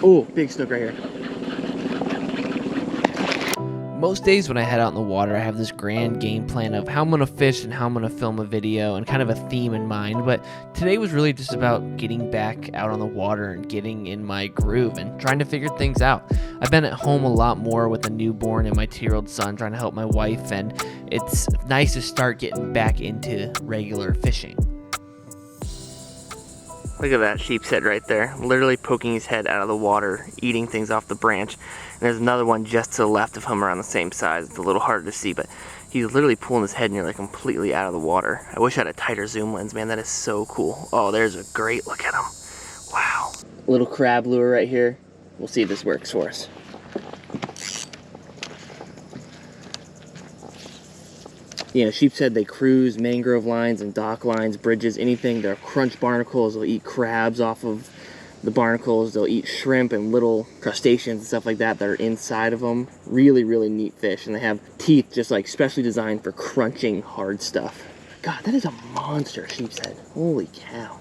Oh, big snook right here. Most days when I head out in the water, I have this grand game plan of how I'm going to fish and how I'm going to film a video and kind of a theme in mind, but today was really just about getting back out on the water and getting in my groove and trying to figure things out. I've been at home a lot more with a newborn and my 2-year-old son trying to help my wife, and it's nice to start getting back into regular fishing. Look at that sheep's head right there, literally poking his head out of the water, eating things off the branch. And there's another one just to the left of him around the same size. It's a little harder to see, but he's literally pulling his head nearly completely out of the water. I wish I had a tighter zoom lens, man. That is so cool. Oh, there's a great look at him. Wow. Little crab lure right here. We'll see if this works for us. You know, sheep's head, they cruise mangrove lines and dock lines, bridges, anything. They'll crunch barnacles, they'll eat crabs off of the barnacles, they'll eat shrimp and little crustaceans and stuff like that that are inside of them. Really, really neat fish, and they have teeth just like specially designed for crunching hard stuff. God, that is a monster sheep's head. Holy cow.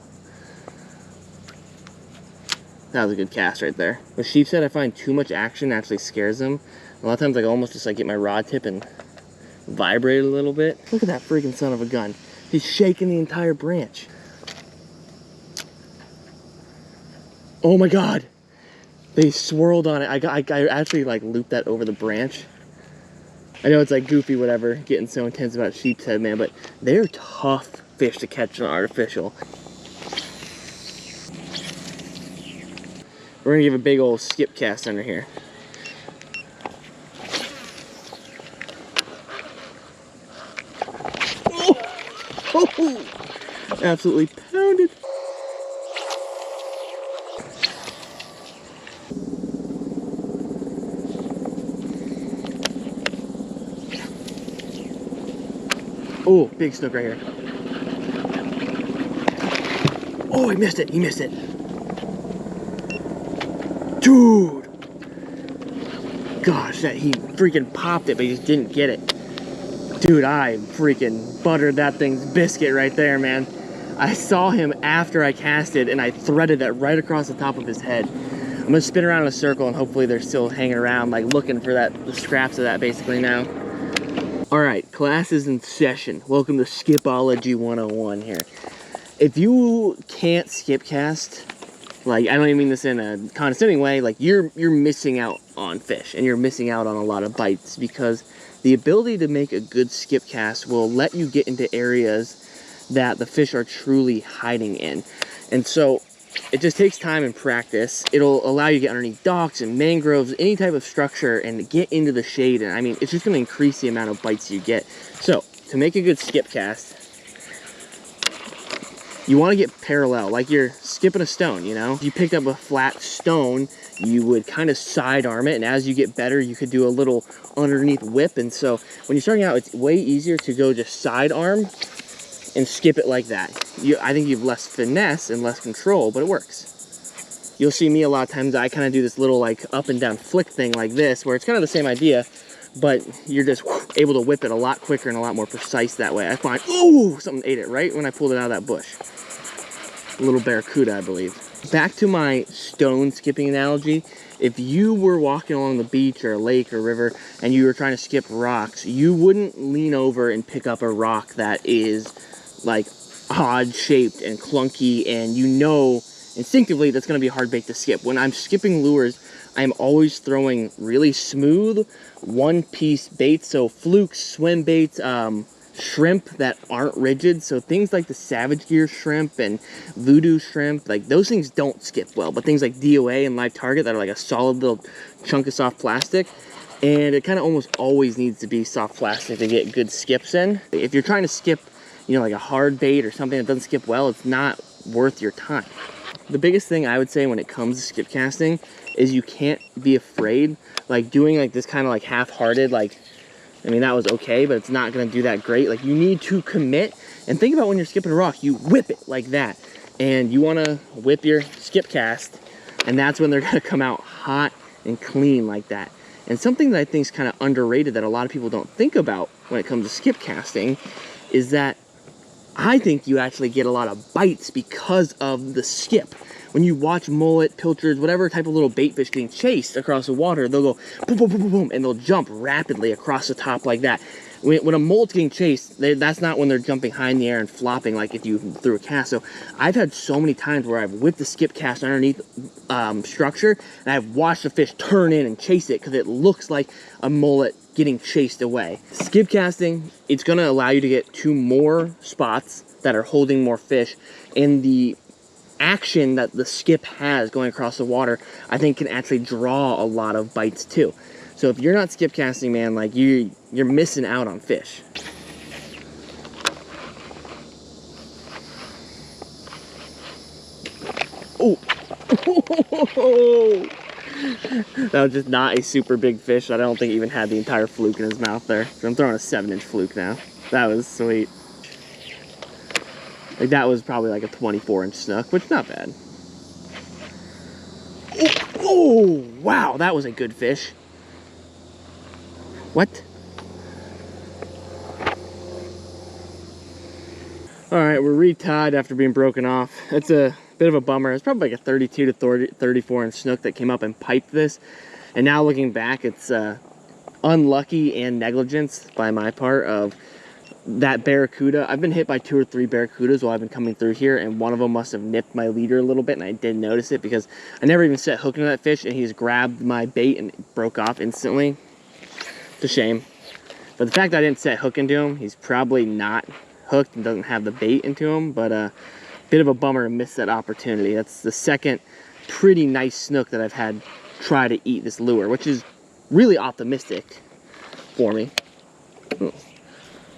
That was a good cast right there. With sheep's head, I find too much action actually scares them. A lot of times I almost just like get my rod tip and vibrate a little bit. Look at that freaking son of a gun. He's shaking the entire branch. Oh my God. They swirled on it. I actually like looped that over the branch. I know it's like goofy, whatever, getting so intense about sheep's head, man, but they're tough fish to catch on artificial. We're gonna give a big old skip cast under here. Oh, absolutely pounded. Oh, big snook right here. Oh, he missed it. He missed it. Dude. Gosh, that he freaking popped it, but he just didn't get it. Dude, I freaking buttered that thing's biscuit right there, man. I saw him after I casted, and I threaded that right across the top of his head. I'm gonna spin around in a circle, and hopefully they're still hanging around, like looking for that, the scraps of that basically now. All right, class is in session. Welcome to Skipology 101 here. If you can't skip cast, like, I don't even mean this in a condescending way, like you're missing out on fish, and you're missing out on a lot of bites, because the ability to make a good skip cast will let you get into areas that the fish are truly hiding in. And so it just takes time and practice. It'll allow you to get underneath docks and mangroves, any type of structure, and get into the shade. And I mean, it's just gonna increase the amount of bites you get. So to make a good skip cast, you wanna get parallel, like you're skipping a stone, you know? If you picked up a flat stone, you would kind of sidearm it, and as you get better, you could do a little underneath whip. And so when you're starting out, it's way easier to go just sidearm and skip it like that. I think you have less finesse and less control, but it works. You'll see me a lot of times, I kind of do this little like up and down flick thing like this, where it's kind of the same idea, but you're just able to whip it a lot quicker and a lot more precise that way. I find, oh, something ate it right when I pulled it out of that bush. A little barracuda, I believe. Back to my stone skipping analogy, if you were walking along the beach or a lake or river and you were trying to skip rocks, you wouldn't lean over and pick up a rock that is like odd shaped and clunky, and you know instinctively that's going to be a hard bait to skip. When I'm skipping lures, I'm always throwing really smooth one-piece baits, so flukes, swim baits, shrimp that aren't rigid, so things like the Savage Gear shrimp and Voodoo shrimp, like those things don't skip well, but things like DOA and Live Target that are like a solid little chunk of soft plastic, and it kind of almost always needs to be soft plastic to get good skips in. If you're trying to skip, you know, like a hard bait or something that doesn't skip well, it's not worth your time. The biggest thing I would say when it comes to skip casting is you can't be afraid, like doing like this kind of like half-hearted, like, I mean, that was okay, but it's not gonna do that great. Like, you need to commit, and think about when you're skipping a rock, you whip it like that. And you wanna whip your skip cast, and that's when they're gonna come out hot and clean like that. And something that I think is kind of underrated that a lot of people don't think about when it comes to skip casting is that I think you actually get a lot of bites because of the skip. when you watch mullet, pilchards, whatever type of little bait fish getting chased across the water, they'll go boom, boom, boom, boom, boom, and they'll jump rapidly across the top like that. When a mullet's getting chased, that's not when they're jumping high in the air and flopping like if you threw a cast. So I've had so many times where I've whipped the skip cast underneath structure, and I've watched the fish turn in and chase it because it looks like a mullet getting chased away. Skip casting, it's going to allow you to get to more spots that are holding more fish, and the action that the skip has going across the water, I think can actually draw a lot of bites too. So if you're not skip casting, man, like you're missing out on fish. Oh, that was just not a super big fish. I don't think he even had the entire fluke in his mouth there. So I'm throwing a 7-inch fluke now. That was sweet. Like that was probably like a 24-inch snook, which is not bad. Oh, wow, that was a good fish. What? All right, we're re-tied after being broken off. It's a bit of a bummer. It's probably like a 32 to 34-inch snook that came up and piped this. And now looking back, it's unlucky and negligence by my part of that barracuda. I've been hit by 2 or 3 barracudas while I've been coming through here, and one of them must have nipped my leader a little bit, and I didn't notice it because I never even set hook into that fish, and he just grabbed my bait and it broke off instantly. It's a shame. But the fact that I didn't set hook into him, he's probably not hooked and doesn't have the bait into him, but a bit of a bummer to miss that opportunity. That's the second pretty nice snook that I've had try to eat this lure, which is really optimistic for me. Ooh.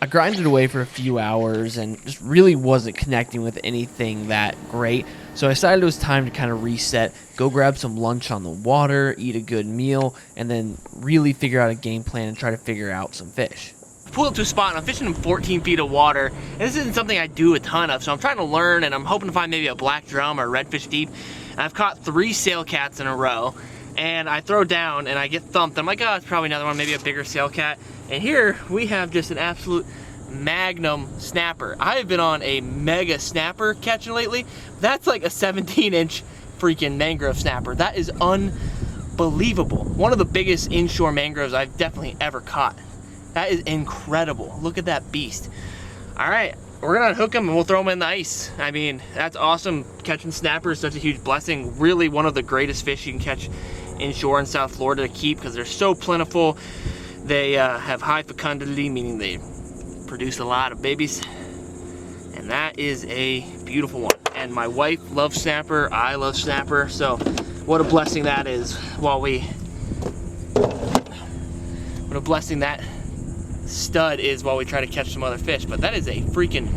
I grinded away for a few hours and just really wasn't connecting with anything that great. So I decided it was time to kind of reset, go grab some lunch on the water, eat a good meal, and then really figure out a game plan and try to figure out some fish. I pulled up to a spot and I'm fishing in 14 feet of water. And this isn't something I do a ton of, so I'm trying to learn, and I'm hoping to find maybe a black drum or redfish deep. And I've caught 3 sail cats in a row. And I throw down and I get thumped. I'm like, oh, it's probably another one, maybe a bigger sail cat. And here we have just an absolute magnum snapper. I have been on a mega snapper catching lately. That's like a 17-inch freaking mangrove snapper. That is unbelievable. One of the biggest inshore mangroves I've definitely ever caught. That is incredible. Look at that beast. All right, we're gonna unhook him and we'll throw him in the ice. I mean, that's awesome. Catching snapper is such a huge blessing. Really one of the greatest fish you can catch inshore in South Florida to keep because they're so plentiful. They have high fecundity, meaning they produce a lot of babies. And that is a beautiful one. And my wife loves snapper, I love snapper, so what a blessing that is what a blessing that stud is while we try to catch some other fish. But that is a freaking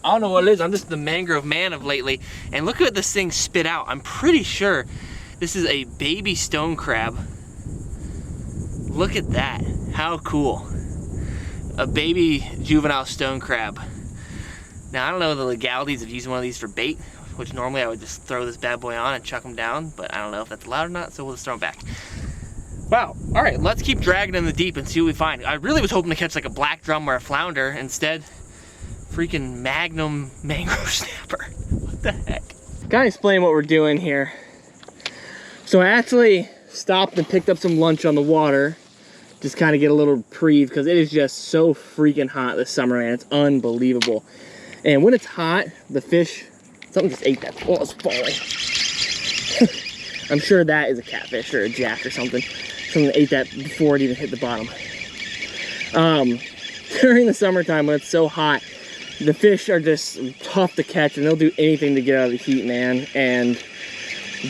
I don't know what it is. I'm just the mangrove man of lately. And look at what this thing spit out. I'm pretty sure this is a baby stone crab. Look at that. How cool. A baby juvenile stone crab. Now, I don't know the legalities of using one of these for bait, which normally I would just throw this bad boy on and chuck him down, but I don't know if that's allowed or not, so we'll just throw him back. Wow. All right, let's keep dragging in the deep and see what we find. I really was hoping to catch like a black drum or a flounder. Instead, freaking magnum mangrove snapper. What the heck? Gotta explain what we're doing here. So I actually stopped and picked up some lunch on the water. Just kind of get a little reprieve because it is just so freaking hot this summer, man. It's unbelievable. And when it's hot, the fish, something just ate that. Oh, it's falling. I'm sure that is a catfish or a jack or something. Something ate that before it even hit the bottom. During the summertime when it's so hot, the fish are just tough to catch and they'll do anything to get out of the heat, man. And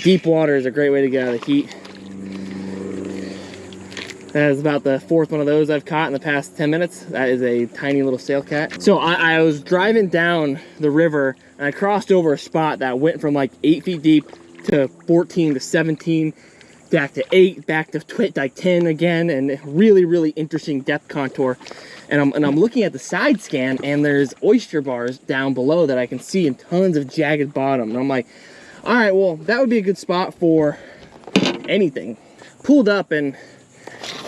deep water is a great way to get out of the heat. That is about the 4th one of those I've caught in the past 10 minutes. That is a tiny little sail cat. So I was driving down the river and I crossed over a spot that went from like 8 feet deep to 14 to 17, back to 8, back to like 10 again, and really, really interesting depth contour. And I'm looking at the side scan and there's oyster bars down below that I can see and tons of jagged bottom. And I'm like, all right, well, that would be a good spot for anything. Pulled up and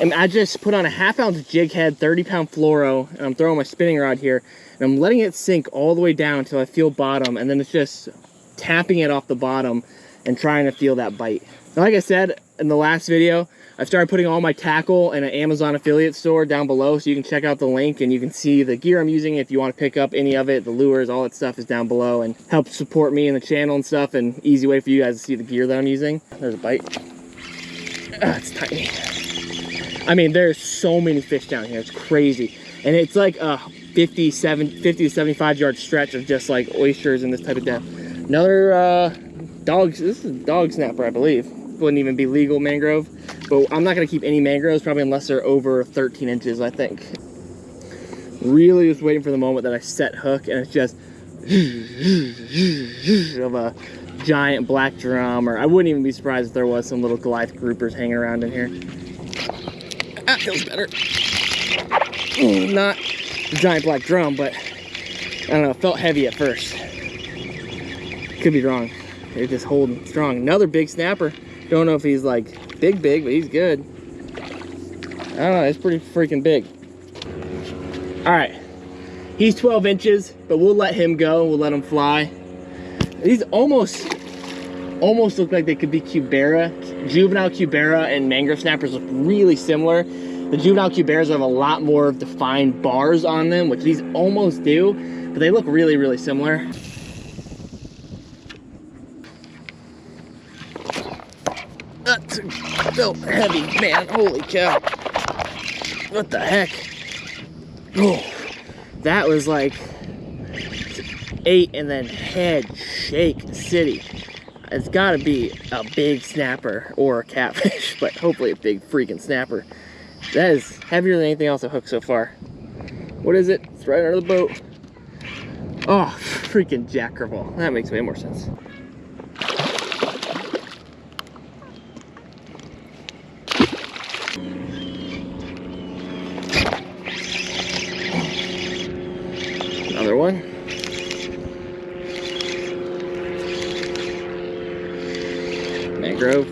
I just put on a 1/2 ounce jig head, 30-pound fluoro, and I'm throwing my spinning rod here, and I'm letting it sink all the way down until I feel bottom, and then it's just tapping it off the bottom and trying to feel that bite. Now, like I said in the last video, I've started putting all my tackle in an Amazon affiliate store down below, so you can check out the link and you can see the gear I'm using if you want to pick up any of it. The lures, all that stuff is down below, and help support me in the channel and stuff, and easy way for you guys to see the gear that I'm using. There's a bite. It's tiny. I mean, there's so many fish down here, it's crazy. And it's like a 50 to 75 yard stretch of just like oysters and this type of depth. Another this is a dog snapper, I believe. Wouldn't even be legal mangrove, but I'm not gonna keep any mangroves probably unless they're over 13 inches, I think. Really just waiting for the moment that I set hook and it's just of a giant black drum, or I wouldn't even be surprised if there was some little Goliath groupers hanging around in here. That feels better. Not a giant black drum, but I don't know, it felt heavy at first. Could be wrong. They're just holding strong. Another big snapper. Don't know if he's like big, but he's good. I don't know, it's pretty freaking big. All right, he's 12 inches, but we'll let him go. We'll let him fly. These almost look like they could be cubera. Juvenile cubera and mangrove snappers look really similar. The juvenile cuberas have a lot more defined bars on them, which these almost do, but they look really, really similar. That's so heavy, man. Holy cow. What the heck? Oh, that was like 8 and then head shake city. It's gotta be a big snapper or a catfish, but hopefully a big freaking snapper. That is heavier than anything else I've hooked so far. What is it? It's right under the boat. Oh, freaking jack crevalle. That makes way more sense. Another one. Mangrove.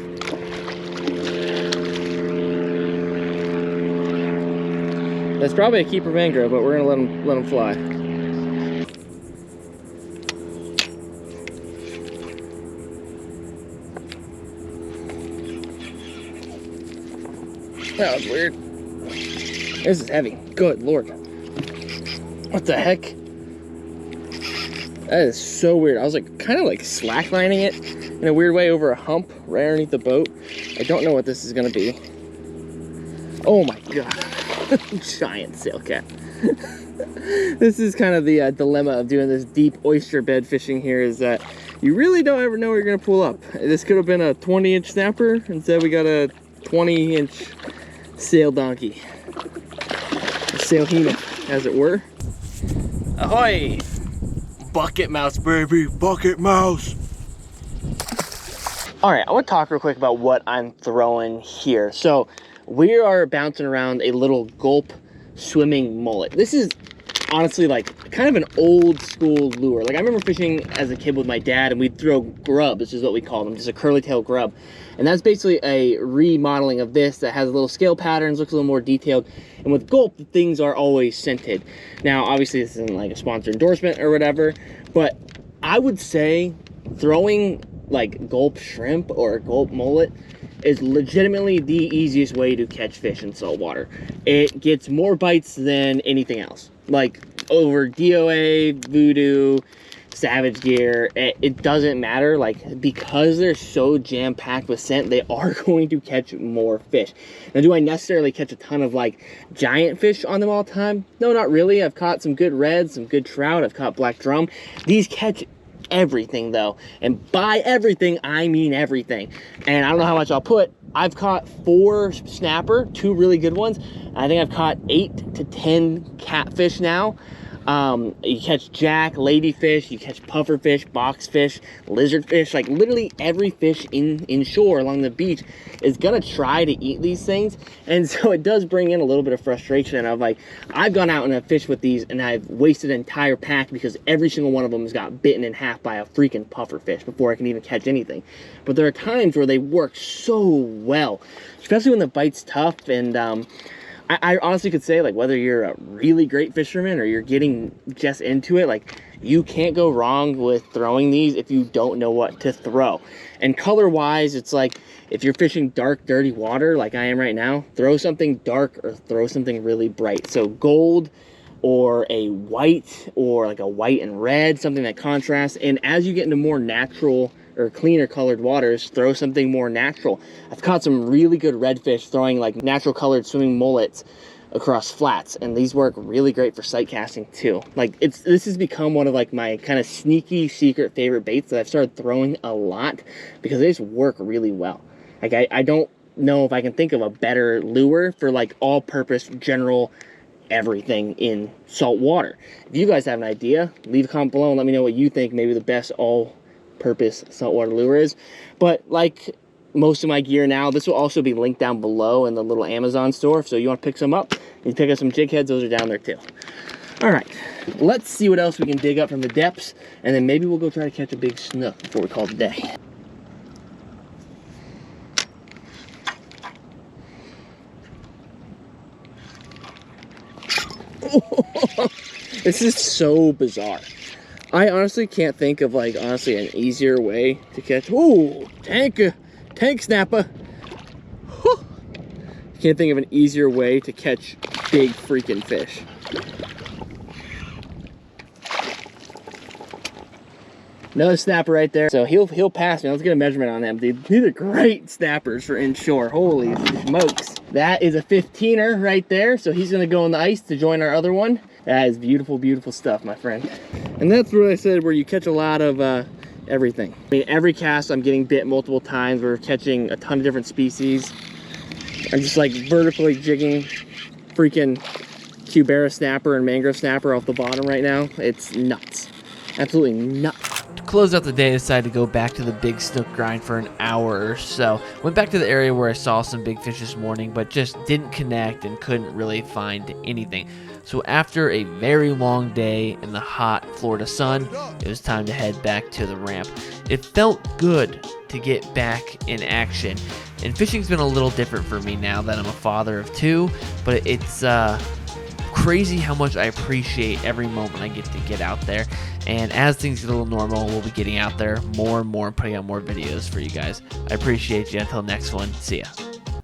That's probably a keeper mangrove, but we're gonna let him fly. That was weird. This is heavy. Good Lord. What the heck? That is so weird. I was like kind of like slacklining it in a weird way over a hump right underneath the boat. I don't know what this is gonna be. Oh my God. Giant sailcat. This is kind of the dilemma of doing this deep oyster bed fishing here, is that you really don't ever know where you're gonna pull up. This could have been a 20-inch snapper. Instead we got a 20-inch sail donkey. A sailhina, as it were. Ahoy! Bucket mouse, baby, bucket mouse. All right, I want to talk real quick about what I'm throwing here. So we are bouncing around a little gulp swimming mullet. This is honestly like kind of an old school lure. Like I remember fishing as a kid with my dad and we'd throw grub, this is what we call them, just a curly tail grub. And that's basically a remodeling of this that has little scale patterns, looks a little more detailed. And with gulp, the things are always scented. Now, obviously this isn't like a sponsored endorsement or whatever, but I would say throwing like gulp shrimp or gulp mullet is legitimately the easiest way to catch fish in saltwater. It gets more bites than anything else. Like over DOA, Voodoo, Savage Gear, it doesn't matter. Like, because they're so jam-packed with scent, they are going to catch more fish. Now, do I necessarily catch a ton of like giant fish on them all the time? No, not really. I've caught some good reds, some good trout. I've caught black drum. These catch everything though, and by everything I mean everything. And I don't know how much I'll put. I've caught 4 snapper, 2 really good ones. I think I've caught 8 to 10 catfish now. You catch jack, ladyfish, you catch pufferfish, boxfish, lizardfish, like literally every fish inshore along the beach is gonna try to eat these things. And so it does bring in a little bit of frustration of like, I've gone out and I've fished with these and I've wasted an entire pack because every single one of them has got bitten in half by a freaking pufferfish before I can even catch anything. But there are times where they work so well, especially when the bite's tough. And I honestly could say, like, whether you're a really great fisherman or you're getting just into it, like, you can't go wrong with throwing these if you don't know what to throw. And color wise, it's like, if you're fishing dark, dirty water like I am right now, throw something dark or throw something really bright. So gold or a white, or like a white and red, something that contrasts. And as you get into more natural or cleaner colored waters, throw something more natural. I've caught some really good redfish throwing like natural colored swimming mullets across flats, and these work really great for sight casting too. Like, this has become one of like my kind of sneaky secret favorite baits that I've started throwing a lot because they just work really well. Like, I don't know if I can think of a better lure for like all-purpose general everything in salt water. If you guys have an idea, leave a comment below and let me know what you think maybe the best all-purpose saltwater lure is. But like most of my gear now, this will also be linked down below in the little Amazon store, so you want to pick some up, you pick up some jig heads, those are down there too. All right, let's see what else we can dig up from the depths, and then maybe we'll go try to catch a big snook before we call it a day. This is so bizarre. I honestly can't think of like an easier way to catch. Ooh, tank snapper. Whew. Can't think of an easier way to catch big freaking fish. Another snapper right there. So he'll pass me. Let's get a measurement on them. These are great snappers for inshore. Holy smokes. That is a 15er right there. So he's gonna go on the ice to join our other one. That is beautiful, beautiful stuff, my friend. And that's what I said, where you catch a lot of everything. I mean, every cast I'm getting bit multiple times. We're catching a ton of different species. I'm just like vertically jigging freaking cubera snapper and mangrove snapper off the bottom right now. It's nuts. Absolutely nuts. To close out the day, I decided to go back to the big snook grind for an hour or so. Went back to the area where I saw some big fish this morning, but just didn't connect and couldn't really find anything. So after a very long day in the hot Florida sun, it was time to head back to the ramp. It felt good to get back in action, and fishing's been a little different for me now that I'm a father of two, but it's crazy how much I appreciate every moment I get to get out there. And as things get a little normal, we'll be getting out there more and more and putting out more videos for you guys. I appreciate you. Until next one, see ya.